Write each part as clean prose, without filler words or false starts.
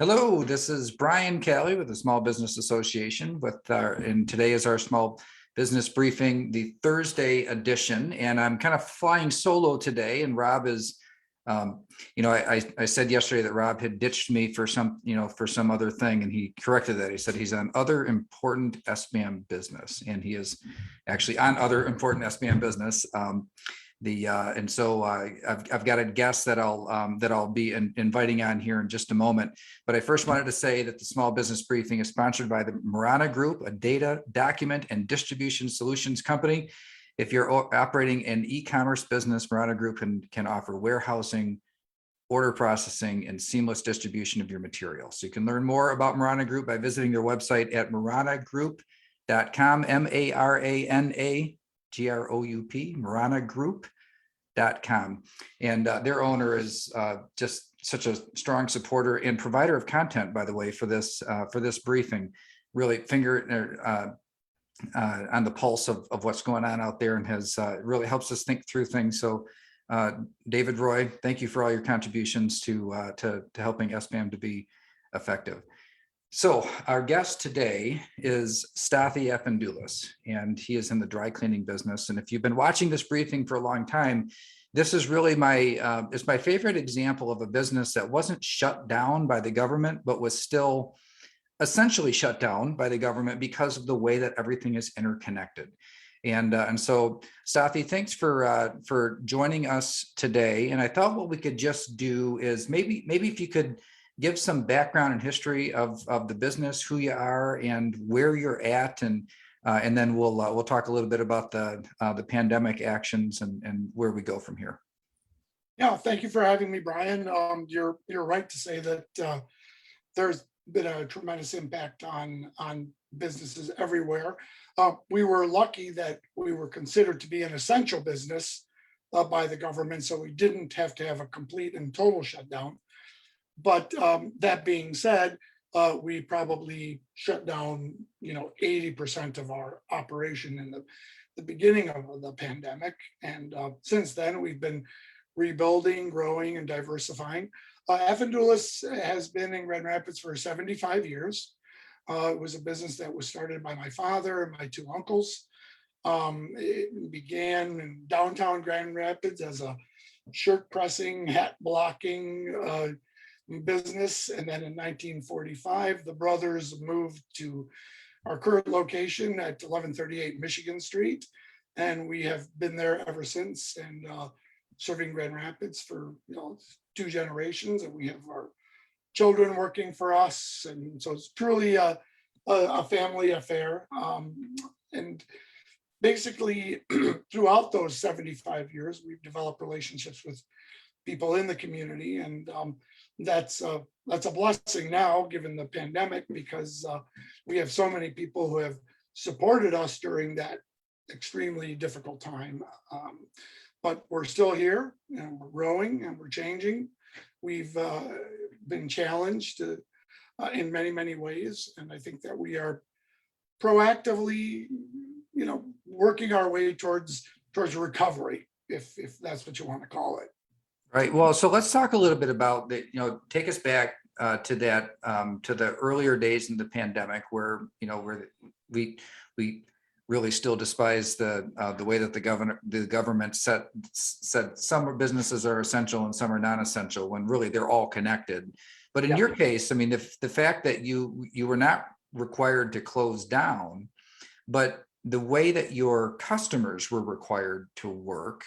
Hello, this is Brian Kelly with the Small Business Association and today is our small business briefing, the Thursday edition. And I'm kind of flying solo today, and Rob is, I said yesterday that Rob had ditched me for some other thing, and he corrected that. He said he's on other important SBAM business, and he is actually on other important SBAM business. I've got a guest that I'll be inviting on here in just a moment. But I first wanted to say that the Small Business Briefing is sponsored by the Marana Group, a data, document, and distribution solutions company. If you're operating an e-commerce business, Marana Group can offer warehousing, order processing, and seamless distribution of your material. So you can learn more about Marana Group by visiting their website at maranagroup.com, MARANAGROUP, maranagroup.com. And their owner is just such a strong supporter and provider of content, by the way, for this briefing. Really finger on the pulse of what's going on out there, and has really helps us think through things. So David Roy, thank you for all your contributions to helping SBAM to be effective. So our guest today is Stathi Afendoulis, and he is in the dry cleaning business. And if you've been watching this briefing for a long time, this is really it's my favorite example of a business that wasn't shut down by the government, but was still essentially shut down by the government because of the way that everything is interconnected. And so Stathi, thanks for joining us today. And I thought what we could just do is maybe if you could give some background and history of the business, who you are and where you're at, and then we'll talk a little bit about the pandemic actions and where we go from here. Yeah, thank you for having me, Brian. You're right to say that there's been a tremendous impact on businesses everywhere. We were lucky that we were considered to be an essential business by the government, so we didn't have to have a complete and total shutdown. But that being said, we probably shut down, 80% of our operation in the beginning of the pandemic. And since then, we've been rebuilding, growing, and diversifying. Afendoulis has been in Grand Rapids for 75 years. It was a business that was started by my father and my two uncles. It began in downtown Grand Rapids as a shirt pressing, hat blocking business. And then in 1945, the brothers moved to our current location at 1138 Michigan Street. And we have been there ever since, and serving Grand Rapids for 2 generations. And we have our children working for us. And so it's truly a family affair. And basically throughout those 75 years, we've developed relationships with people in the community, and that's a blessing now given the pandemic, because we have so many people who have supported us during that extremely difficult time. But we're still here, and we're growing, and we're changing. We've been challenged in many ways, and I think that we are proactively, working our way towards recovery, if that's what you want to call it. Right. Well, so let's talk a little bit about that. Take us back to that to the earlier days in the pandemic, where we really still despise the way that the government said some businesses are essential and some are non-essential, when really they're all connected. But in your case, I mean, the fact that you were not required to close down, but the way that your customers were required to work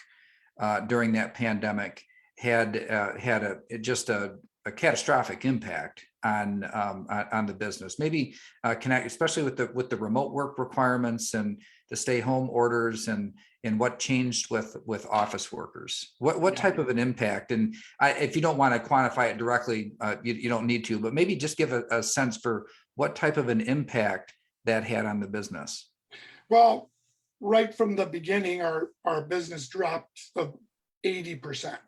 during that pandemic had a catastrophic impact on the business. Maybe especially with the remote work requirements and the stay home orders, and what changed with office workers. What type of an impact? And if you don't want to quantify it directly, you don't need to, but maybe just give a sense for what type of an impact that had on the business. Well, right from the beginning, our business dropped 80%.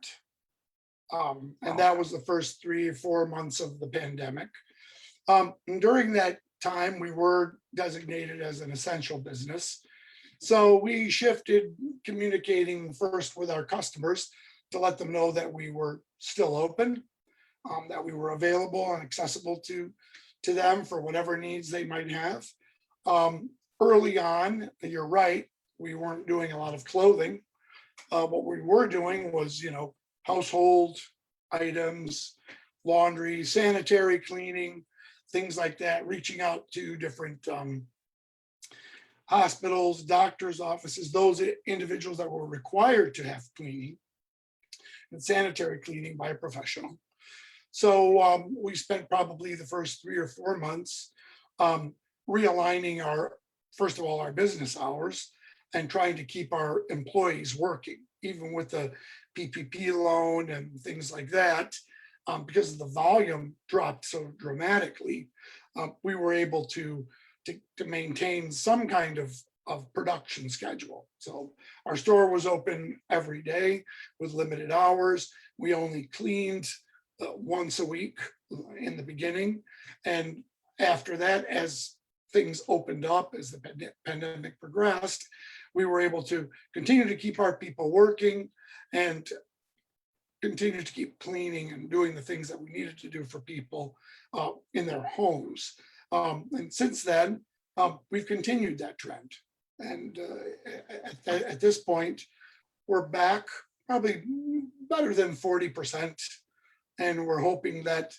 And that was the first 3 or 4 months of the pandemic. And during that time, we were designated as an essential business. So we shifted communicating first with our customers to let them know that we were still open. that we were available and accessible to them for whatever needs they might have. Early on, you're right, we weren't doing a lot of clothing. What we were doing was, household items, laundry, sanitary cleaning, things like that, reaching out to different hospitals, doctors' offices, those individuals that were required to have cleaning and sanitary cleaning by a professional. So we spent probably the first 3 or 4 months realigning first of all, our business hours and trying to keep our employees working, even with the PPP loan and things like that. Because the volume dropped so dramatically, we were able to maintain some kind of production schedule. So our store was open every day with limited hours. We only cleaned once a week in the beginning. And after that, as things opened up, as the pandemic progressed, we were able to continue to keep our people working and continue to keep cleaning and doing the things that we needed to do for people in their homes. And since then, we've continued that trend. And at this point, we're back probably better than 40%. And we're hoping that,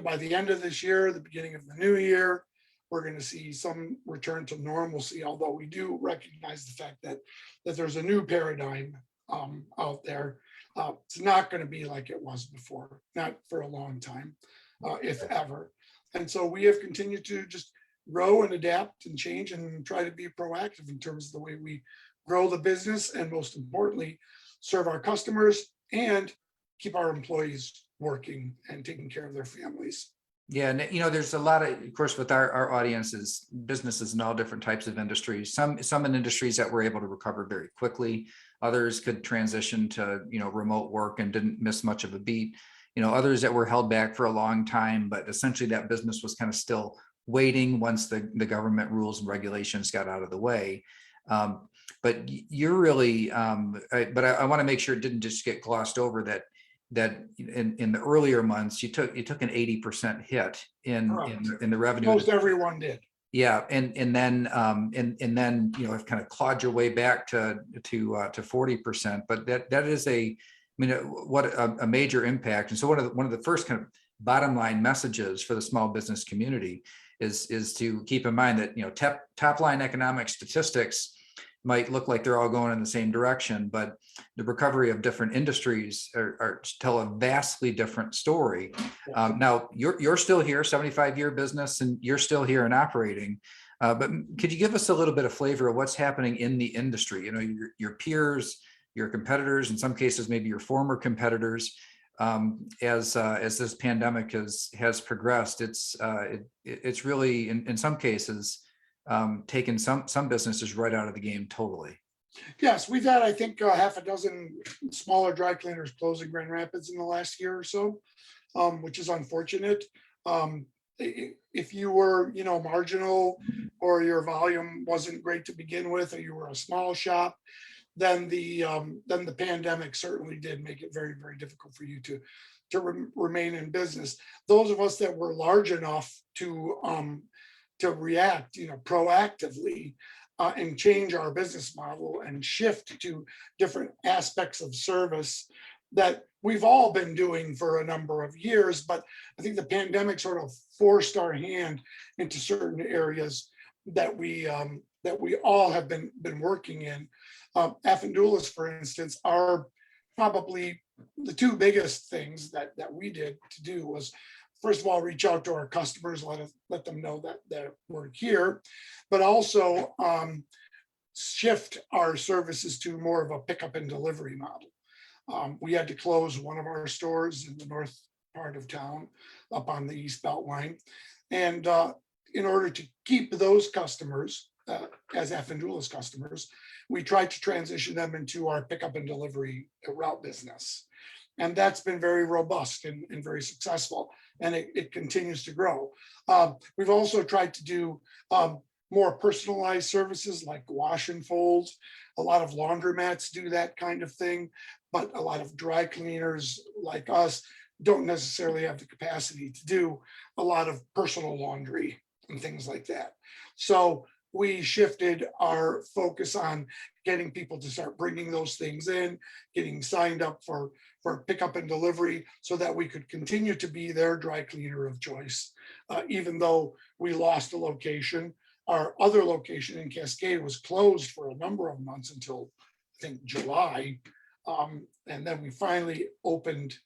by the end of this year, the beginning of the new year, we're going to see some return to normalcy, although we do recognize the fact that there's a new paradigm out there. It's not going to be like it was before, not for a long time, if ever. And so we have continued to just grow and adapt and change and try to be proactive in terms of the way we grow the business and, most importantly, serve our customers and keep our employees working and taking care of their families. Yeah, and there's a lot of course, with our audiences, businesses in all different types of industries. Some in industries that were able to recover very quickly. Others could transition to remote work and didn't miss much of a beat. Others that were held back for a long time, but essentially that business was kind of still waiting once the government rules and regulations got out of the way. But you're really, but I want to make sure it didn't just get glossed over that in the earlier months you took an 80% hit in the revenue. Most everyone did. Yeah, and then have kind of clawed your way back to 40%. But that is what a major impact. And so one of the first kind of bottom line messages for the small business community is to keep in mind that top line economic statistics might look like they're all going in the same direction, but the recovery of different industries tell a vastly different story. Now you're still here, 75-year business, and you're still here and operating. But could you give us a little bit of flavor of what's happening in the industry? Your peers, your competitors, in some cases maybe your former competitors. As this pandemic has progressed, it's really in some cases taken some businesses right out of the game totally. Yes, we've had, I think, half a dozen smaller dry cleaners close in Grand Rapids in the last year or so, which is unfortunate. If you were, marginal, or your volume wasn't great to begin with, or you were a small shop, then the pandemic certainly did make it very, very difficult for you to remain in business. Those of us that were large enough to react, proactively and change our business model and shift to different aspects of service that we've all been doing for a number of years. But I think the pandemic sort of forced our hand into certain areas that we all have been working in. Affendoulis, for instance, are probably the two biggest things that we did to do was, first of all, reach out to our customers, let them know that we're here, but also shift our services to more of a pickup and delivery model. We had to close one of our stores in the north part of town up on the East Belt line. And in order to keep those customers as Afendoulis customers, we tried to transition them into our pickup and delivery route business. And that's been very robust and very successful. And it continues to grow. We've also tried to do more personalized services like wash and fold. A lot of laundromats do that kind of thing, but a lot of dry cleaners like us don't necessarily have the capacity to do a lot of personal laundry and things like that. So we shifted our focus on getting people to start bringing those things in, getting signed up for pickup and delivery so that we could continue to be their dry cleaner of choice. Even though we lost a location, our other location in Cascade was closed for a number of months until I think July. And then we finally opened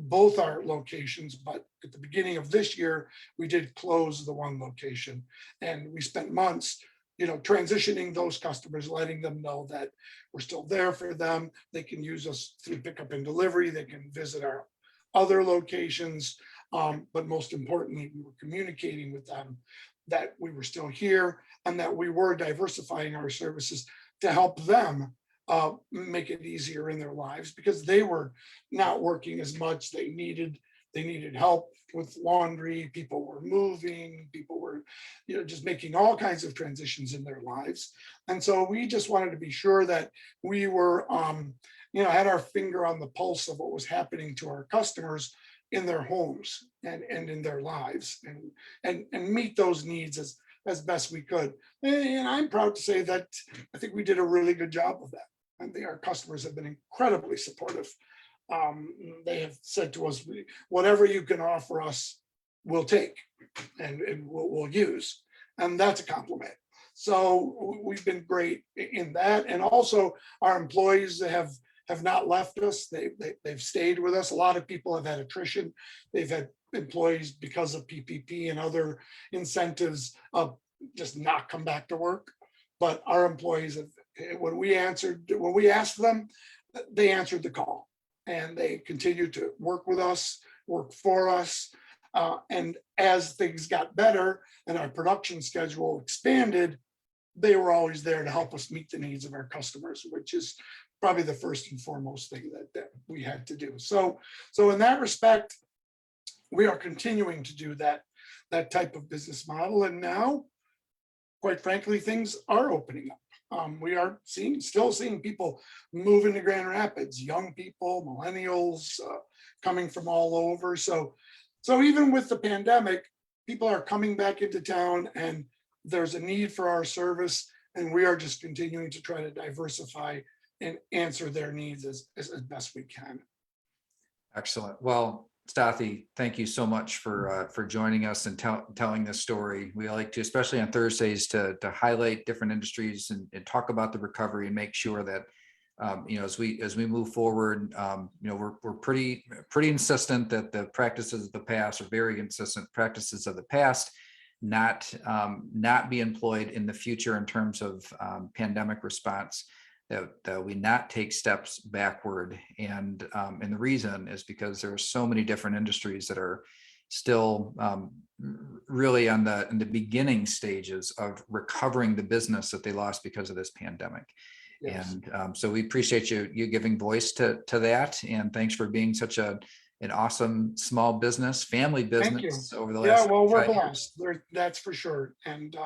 both our locations, but at the beginning of this year, we did close the one location, and we spent months, transitioning those customers, letting them know that we're still there for them. They can use us through pickup and delivery. They can visit our other locations. But most importantly, we were communicating with them that we were still here and that we were diversifying our services to help them make it easier in their lives, because they were not working as much. They needed help with laundry. People were moving. People were, just making all kinds of transitions in their lives. And so we just wanted to be sure that we were, had our finger on the pulse of what was happening to our customers in their homes and in their lives, and meet those needs as best we could. And I'm proud to say that I think we did a really good job of that. I think our customers have been incredibly supportive. They have said to us, whatever you can offer us, we'll take and we'll use. And that's a compliment. So we've been great in that. And also our employees have not left us. They've stayed with us. A lot of people have had attrition. They've had employees, because of PPP and other incentives, just not come back to work. But our employees have, when we asked them, they answered the call, and they continued to work with us, work for us. And as things got better and our production schedule expanded, they were always there to help us meet the needs of our customers, which is probably the first and foremost thing that we had to do. So in that respect, we are continuing to do that type of business model. And now, quite frankly, things are opening up. We are still seeing people move into Grand Rapids, young people, millennials, coming from all over. So even with the pandemic, people are coming back into town, and there's a need for our service, and we are just continuing to try to diversify and answer their needs as best we can. Excellent. Well, Stathi, thank you so much for joining us and telling this story. We like to, especially on Thursdays, to highlight different industries and talk about the recovery and make sure that as we move forward, we're pretty insistent that the practices of the past are very consistent practices of the past, not be employed in the future in terms of pandemic response. That we not take steps backward, and the reason is because there are so many different industries that are still really in the beginning stages of recovering the business that they lost because of this pandemic. Yes. And so we appreciate you giving voice to that, and thanks for being such an awesome small business, family business over the last. Yeah, well, we're blessed. That's for sure. And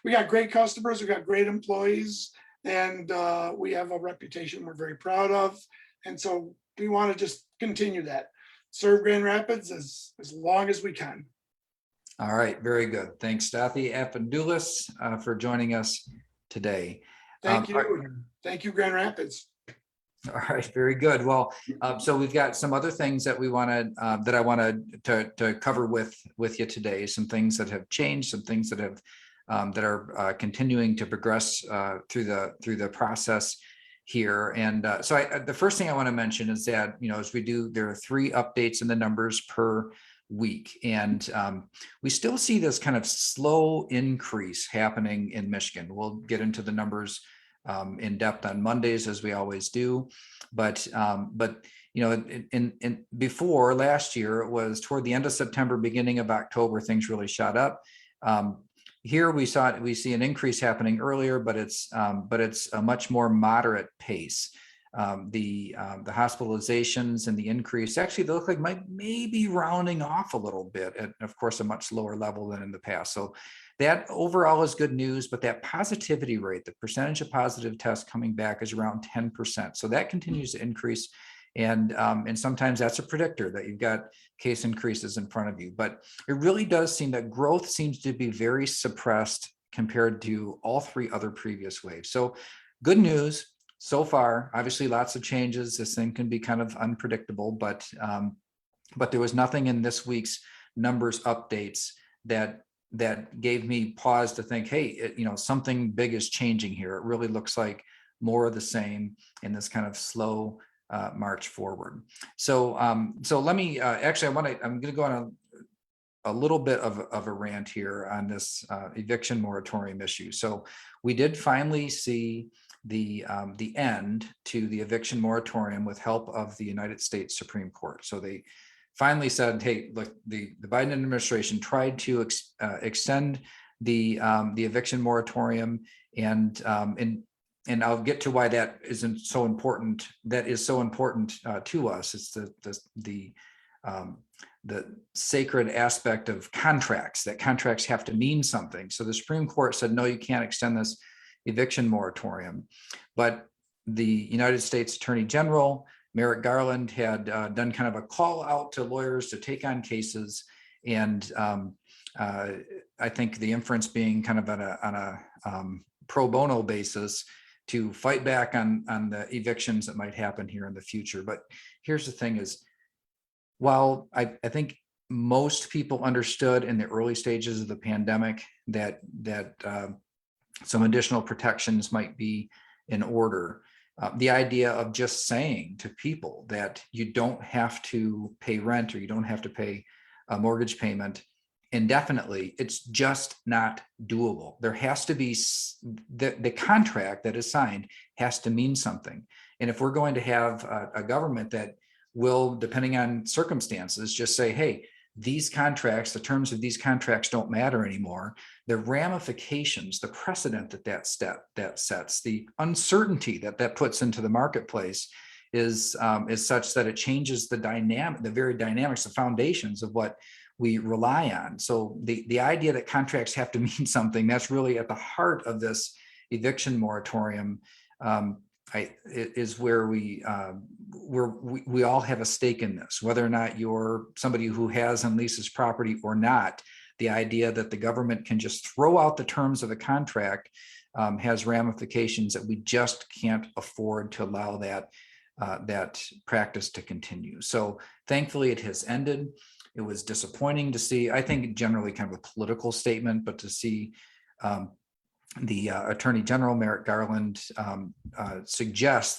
we got great customers. We got great employees. And we have a reputation we're very proud of. And so we want to just continue that. Serve Grand Rapids as long as we can. All right, very good. Thanks, Stathi Afendoulis, for joining us today. Thank you. Thank you, Grand Rapids. All right, very good. Well, so we've got some other things that we wanted, that I wanted to cover with you today. Some things that have changed, some things that have that are continuing to progress through the process here. And so the first thing I want to mention is that, as we do, there are 3 updates in the numbers per week. And we still see this kind of slow increase happening in Michigan. We'll get into the numbers in depth on Mondays, as we always do. But in before last year, it was toward the end of September, beginning of October, things really shot up. Here we see an increase happening earlier, but it's a much more moderate pace. The hospitalizations and the increase actually, they look like maybe rounding off a little bit at, of course, a much lower level than in the past. So that overall is good news, but that positivity rate, the percentage of positive tests coming back, is around 10%. So that continues to increase. And sometimes that's a predictor that you've got case increases in front of you. But it really does seem that growth seems to be very suppressed compared to all three other previous waves. So good news so far. Obviously, lots of changes. This thing can be kind of unpredictable, but there was nothing in this week's numbers updates that gave me pause to think, hey, something big is changing here. It really looks like more of the same in this kind of slow march forward. So let me actually, I'm going to go on a little bit of a rant here on this eviction moratorium issue. So we did finally see the end to the eviction moratorium with help of the United States Supreme Court. So they finally said, hey, look, the Biden administration tried to extend the eviction moratorium, and I'll get to why that isn't so important. That is so important to us. It's the sacred aspect of contracts, that contracts have to mean something. So the Supreme Court said, no, you can't extend this eviction moratorium. But the United States Attorney General, Merrick Garland, had done kind of a call out to lawyers to take on cases. And I think the inference being kind of on a pro bono basis to fight back on the evictions that might happen here in the future. But here's the thing is, while I think most people understood in the early stages of the pandemic that some additional protections might be in order, the idea of just saying to people that you don't have to pay rent or you don't have to pay a mortgage payment indefinitely, it's just not doable. There has to be the contract that is signed has to mean something. And if we're going to have a government that will, depending on circumstances, just say, hey, these contracts, the terms of these contracts don't matter anymore, the ramifications, the precedent that sets, the uncertainty that puts into the marketplace is such that it changes the dynamic, the very dynamics, the foundations of what we rely on. So the idea that contracts have to mean something, that's really at the heart of this eviction moratorium, is where we all have a stake in this, whether or not you're somebody who has and leases property or not. The idea that the government can just throw out the terms of a contract has ramifications that we just can't afford to allow that practice to continue. So thankfully it has ended. It was disappointing to see, I think generally kind of a political statement, but to see the Attorney General Merrick Garland suggests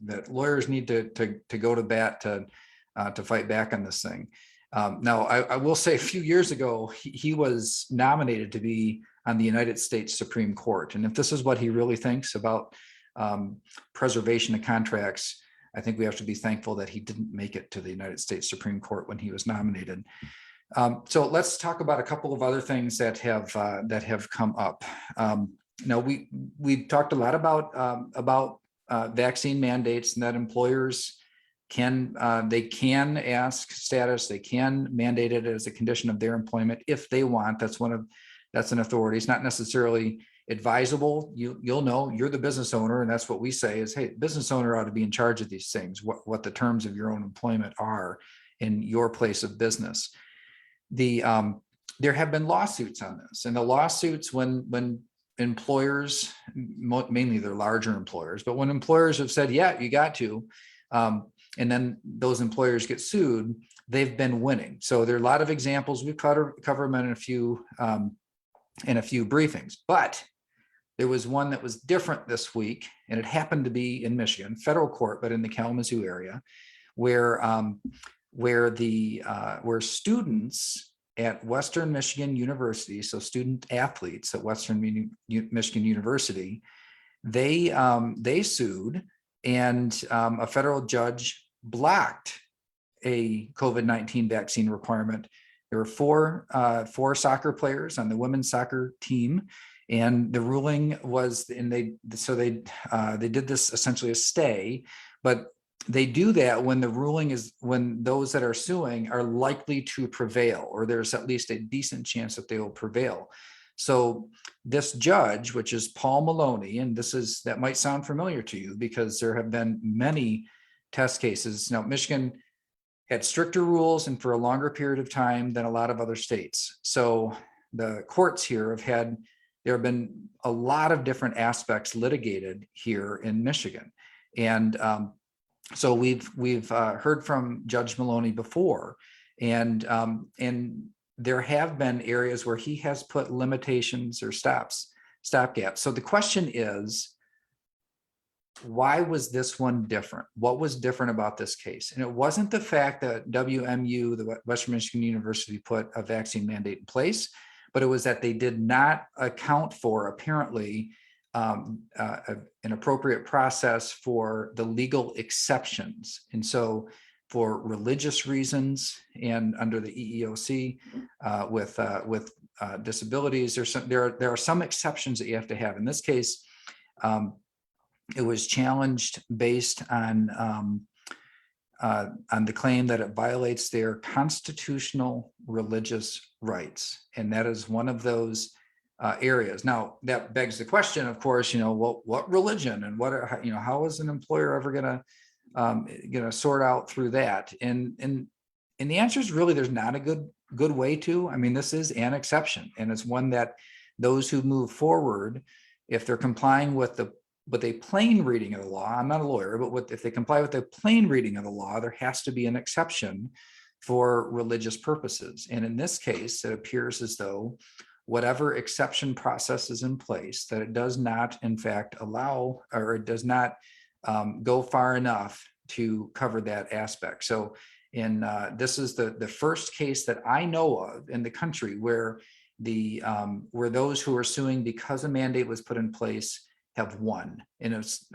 that lawyers need to go to bat to fight back on this thing. Now, I will say a few years ago, he was nominated to be on the United States Supreme Court. And if this is what he really thinks about preservation of contracts, I think we have to be thankful that he didn't make it to the United States Supreme Court when he was nominated. So let's talk about a couple of other things that have come up. Now we talked a lot about vaccine mandates, and that employers can ask status, they can mandate it as a condition of their employment if they want. That's an authority. It's not necessarily advisable. You'll know, you're the business owner, and that's what we say is, hey, business owner ought to be in charge of these things, what the terms of your own employment are in your place of business. There have been lawsuits on this, and the lawsuits when employers, mainly they're larger employers, but when employers have said, yeah, you got to, and then those employers get sued, they've been winning. So there are a lot of examples. We've covered them in a few briefings, but there was one that was different this week, and it happened to be in Michigan, federal court, but in the Kalamazoo area, where students at Western Michigan University, so student athletes at Western Michigan University, they sued, and a federal judge blocked a COVID-19 vaccine requirement. There were four soccer players on the women's soccer team, and the ruling was, and they did this essentially a stay, but they do that when the ruling is, when those that are suing are likely to prevail, or there's at least a decent chance that they will prevail. So this judge, which is Paul Maloney, and that might sound familiar to you because there have been many test cases. Now, Michigan had stricter rules and for a longer period of time than a lot of other states. So the courts here there have been a lot of different aspects litigated here in Michigan. And so we've heard from Judge Maloney before, and there have been areas where he has put limitations or stopgaps. So the question is, why was this one different? What was different about this case? And it wasn't the fact that WMU, the Western Michigan University, put a vaccine mandate in place, but it was that they did not account for, apparently, an appropriate process for the legal exceptions. And so for religious reasons and under the EEOC with disabilities, there are some exceptions that you have to have. In this case, it was challenged based on the claim that it violates their constitutional religious rights, and that is one of those areas. Now, that begs the question, of course, what religion and how is an employer ever gonna sort out through that? And the answer is really there's not a good way to. I mean, this is an exception, and it's one that those who move forward, if they're complying with a plain reading of the law, I'm not a lawyer, but if they comply with the plain reading of the law, there has to be an exception for religious purposes. And in this case, it appears as though whatever exception process is in place, that it does not, in fact, allow, or it does not go far enough to cover that aspect. So this is the first case that I know of in the country where where those who are suing because a mandate was put in place have won. And it's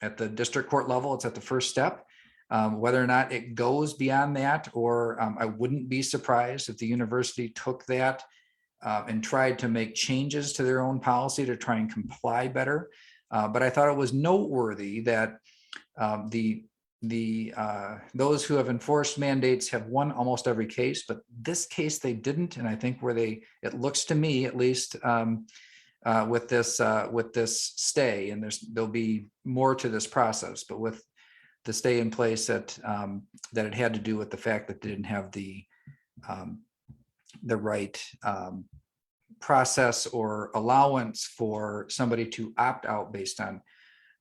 at the district court level, it's at the first step. Whether or not it goes beyond that, or I wouldn't be surprised if the university took that and tried to make changes to their own policy to try and comply better. But I thought it was noteworthy that those who have enforced mandates have won almost every case, but this case they didn't. And I think it looks to me, at least, with this stay, and there'll be more to this process, but with the stay in place, that it had to do with the fact that they didn't have the right process or allowance for somebody to opt out based on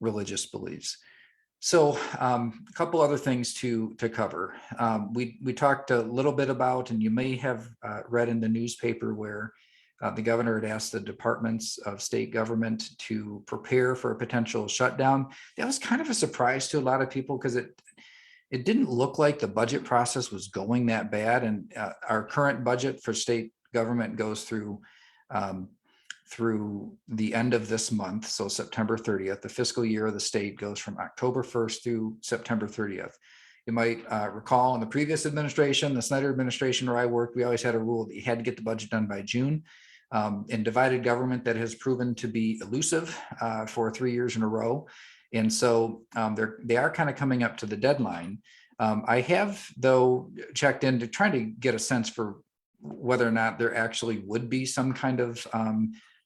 religious beliefs. So a couple other things to cover. We talked a little bit about, and you may have read in the newspaper where the governor had asked the departments of state government to prepare for a potential shutdown. That was kind of a surprise to a lot of people because it didn't look like the budget process was going that bad. And our current budget for state government goes through the end of this month, so September 30th. The fiscal year of the state goes from October 1st through September 30th. You might recall in the previous administration, the Snyder administration where I worked, we always had a rule that you had to get the budget done by June. In divided government, that has proven to be elusive for 3 years in a row. And so they are kind of coming up to the deadline. I have, though, checked into trying to get a sense for whether or not there actually would be some kind of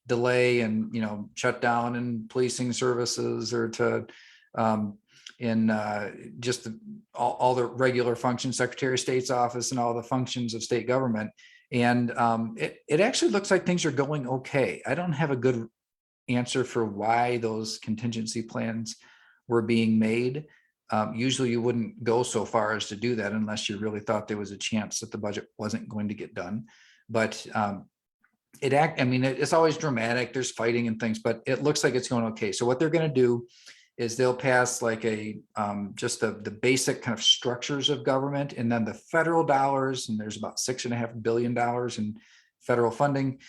delay and shut down in policing services, or to just all the regular functions, Secretary of State's office and all the functions of state government. And it actually looks like things are going okay. I don't have a good answer for why those contingency plans were being made. Usually you wouldn't go so far as to do that unless you really thought there was a chance that the budget wasn't going to get done. But it's always dramatic. There's fighting and things, but it looks like it's going okay. So what they're going to do is they'll pass like just the basic kind of structures of government, and then the federal dollars, and there's about $6.5 billion in federal funding.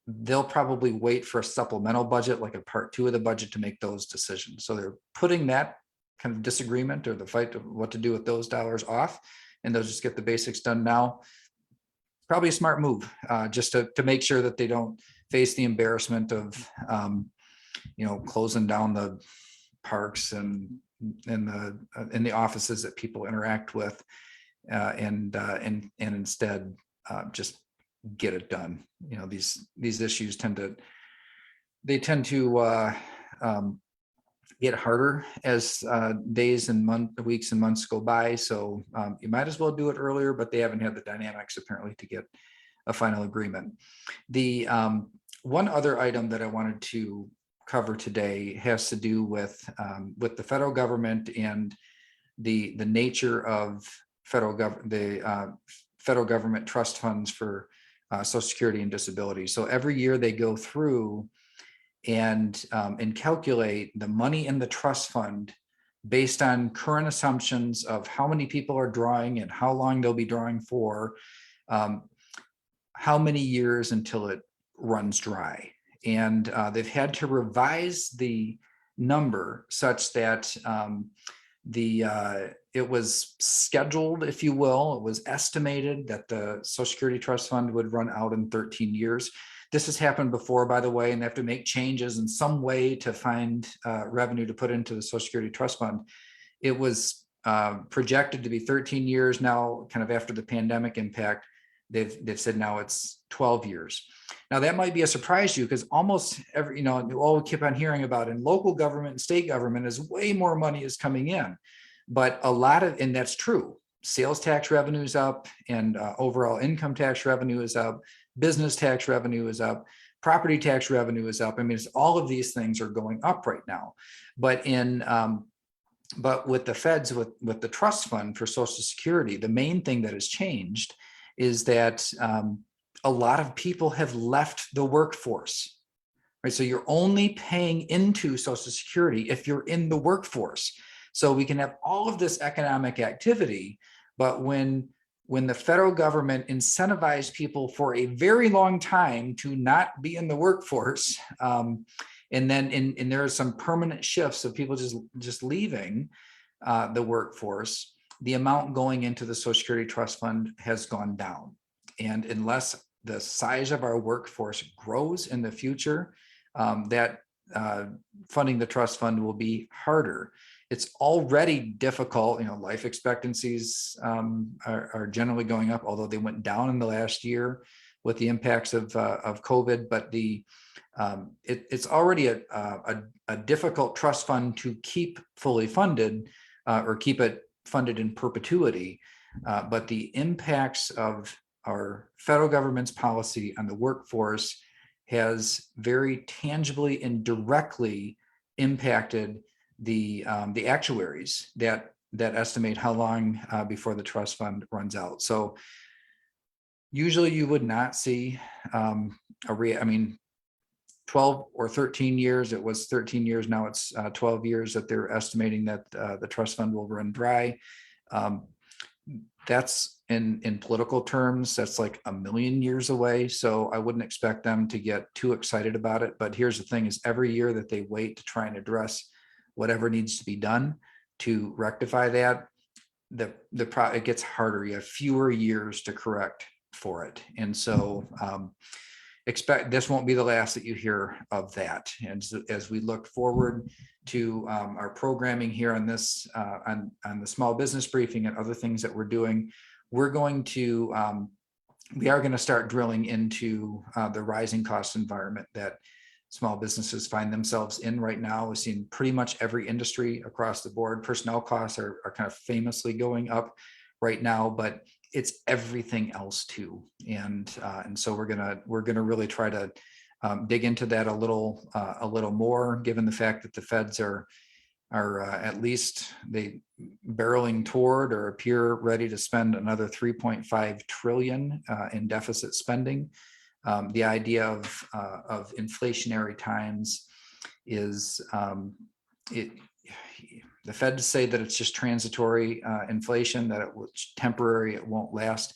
They'll probably wait for a supplemental budget, like a part 2 of the budget, to make those decisions. So they're putting that kind of disagreement or the fight of what to do with those dollars off, and they'll just get the basics done now. Probably a smart move, just to make sure that they don't face the embarrassment of closing down the parks and in the offices that people interact with, and instead just get it done. These issues tend to get harder as days and weeks and months go by. So you might as well do it earlier, but they haven't had the dynamics apparently to get a final agreement. The one other item that I wanted to cover today has to do with the federal government and the nature of federal government trust funds for Social Security and disability. So every year they go through and calculate the money in the trust fund based on current assumptions of how many people are drawing and how long they'll be drawing for, how many years until it runs dry. And they've had to revise the number such that it was scheduled, if you will, it was estimated that the Social Security Trust Fund would run out in 13 years. This has happened before, by the way, and they have to make changes in some way to find revenue to put into the Social Security Trust Fund. It was projected to be 13 years now, kind of after the pandemic impact. They've said now it's 12 years. Now that might be a surprise to you because almost every, all we keep on hearing about in local government and state government is way more money is coming in. But a lot of, and that's true, sales tax revenue is up and overall income tax revenue is up, business tax revenue is up, property tax revenue is up. I mean, all of these things are going up right now. But but with the feds, with the trust fund for Social Security, the main thing that has changed is that a lot of people have left the workforce, right? So you're only paying into Social Security if you're in the workforce. So we can have all of this economic activity, but when the federal government incentivized people for a very long time to not be in the workforce, and then there are some permanent shifts of people just leaving the workforce, the amount going into the Social Security Trust Fund has gone down. And unless the size of our workforce grows in the future, that funding the trust fund will be harder. It's already difficult. Life expectancies are generally going up, although they went down in the last year with the impacts of COVID. But it's already a difficult trust fund to keep fully funded or keep it funded in perpetuity. But the impacts of our federal government's policy on the workforce has very tangibly and directly impacted the actuaries that estimate how long before the trust fund runs out. So usually you would not see 12 or 13 years. It was 13 years. Now it's 12 years that they're estimating that the trust fund will run dry. That's in political terms, that's like a million years away. So I wouldn't expect them to get too excited about it. But here's the thing is every year that they wait to try and address whatever needs to be done to rectify that, it gets harder. You have fewer years to correct for it. And so expect this won't be the last that you hear of that. And so as we look forward to our programming here on this on the small business briefing and other things that we're doing, we are going to start drilling into the rising cost environment that small businesses find themselves in right now. We've seen pretty much every industry across the board. Personnel costs are kind of famously going up right now, but it's everything else too. And so we're gonna really try to dig into that a little more, given the fact that the feds are at least they barreling toward or appear ready to spend another 3.5 trillion in deficit spending. The idea of inflationary times is the Feds say that it's just transitory inflation, that it's temporary, it won't last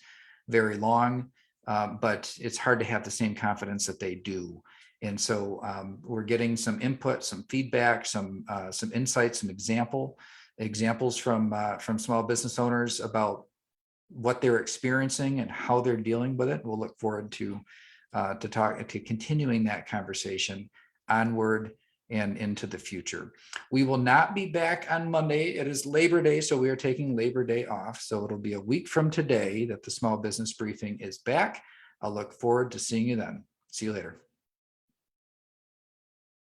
very long, but it's hard to have the same confidence that they do. And so we're getting some input, some feedback, some insights, some examples from small business owners about what they're experiencing and how they're dealing with it. We'll look forward to continuing that conversation onward and into the future. We will not be back on Monday. It is Labor Day, so we are taking Labor Day off. So it'll be a week from today that the small business briefing is back. I'll look forward to seeing you then. See you later.